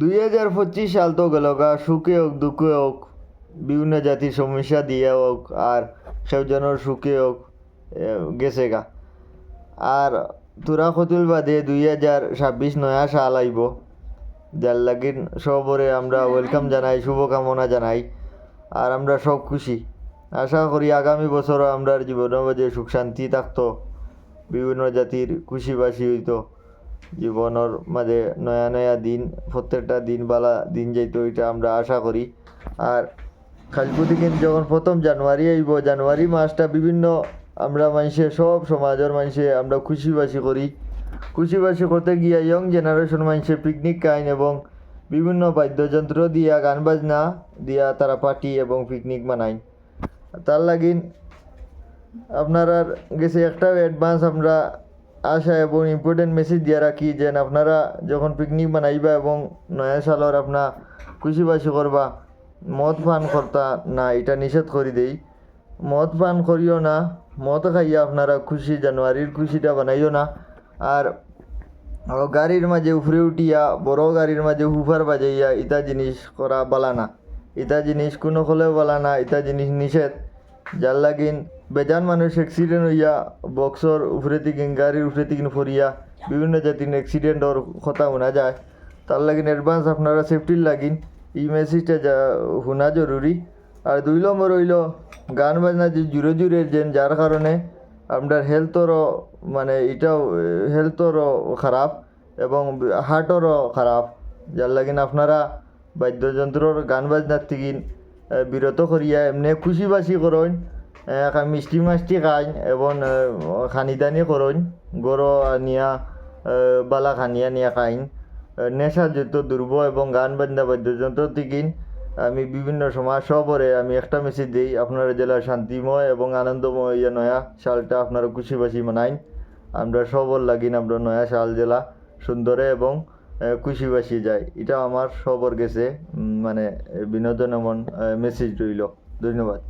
2025 সাল তো গেল গা, সুখে হোক দুঃখে হোক, বিভিন্ন জাতির সমস্যা দিয়ে হোক আর সেজনের সুখে হোক, গেছে গা। আর তোরা কতুল বাদে 2026 নয়া সাল আইব, যার লাগিন সবরে আমরা ওয়েলকাম জানাই, শুভকামনা জানাই। আর আমরা সব খুশি, আশা করি আগামী বছরও আমরা জীবনের মাঝে সুখ শান্তি থাকতো, বিভিন্ন জাতির খুশিবাসী হইতো, জীবনের মাঝে নয়া নয়া দিন, প্রত্যেকটা দিন বালা দিন যাইতো, এটা আমরা আশা করি। আর খালপু থেকে যখন প্রথম জানুয়ারি আইব, জানুয়ারি মাসটা বিভিন্ন আমরা মানুষের সব সমাজের মানুষে আমরা খুশিবাসী করি। খুশিবাসী করতে গিয়া ইয়ং জেনারেশন মানুষে পিকনিক খাইন এবং বিভিন্ন বাদ্যযন্ত্র দিয়া গান বাজনা দিয়া তারা পার্টি এবং পিকনিক মানায়। তার লাগিন আপনারা গেছে একটা অ্যাডভান্স আমরা আশা এবং ইম্পর্টেন্ট মেসেজ দিয়ে রাখি যে আপনারা যখন পিকনিক বানাইবা এবং নয়া সালর আপনার খুশিবাসী করবা, মদ পান করতা না, এটা নিষেধ করে দেই। মদ পান করিও না, মদ খাইয়া আপনারা খুশি জানুয়ারির খুশিটা বানাইও না। আর গাড়ির মাঝে উফরে উঠিয়া বড় গাড়ির মাঝে হুফার বাজাইয়া ইটা জিনিস করা বালা না, ইটা জিনিস কোনো হলেও বালা না, ইটা জিনিস নিষেধ। যার লাগিন বেজান মানুষ অ্যাক্সিডেন্ট হইয়া বক্সর উপরে থেকে গাড়ির উপরে থেকে ফরিয়া বিভিন্ন জাতির অ্যাক্সিডেন্টর কথা শোনা যায়। তার লাগিন অ্যাডভান্স আপনারা সেফটির লাগিন এই মেসেজটা শোনা জরুরি। আর 2 নম্বর হইল গান বাজনা যে জুড়ে জুড়ে যেন, যার কারণে আপনার হেলথরও মানে এটাও হেলথরও খারাপ এবং হার্টরও খারাপ। যার লাগিন আপনারা বাদ্যযন্ত্রর গান বাজনার থেকে বিরত করিয়া এমনি খুশিবাসী করুন, মিষ্টি মাষ্টি খাইন এবং খানিদানি করুন, গরো আনিয়া বালা খানিয়া নিয়া খাইন। নেশা যত দুর্ব এবং গান বাজনা বাদ্যযন্ত্র থেকে আমি বিভিন্ন সমাজ সবরে আমি একটা মেসেজ দিই, আপনারা জেলা শান্তিময় এবং আনন্দময় ইয়া নয়া সালটা আপনারা খুশিবাসী মানাইন। আমরা সবর লাগিন আমরা নয়া সাল জেলা সুন্দরে এবং খুশিবাসী যায়, এটা আমার সবর গেছে মানে বিনোদন এমন মেসেজ রইল। ধন্যবাদ।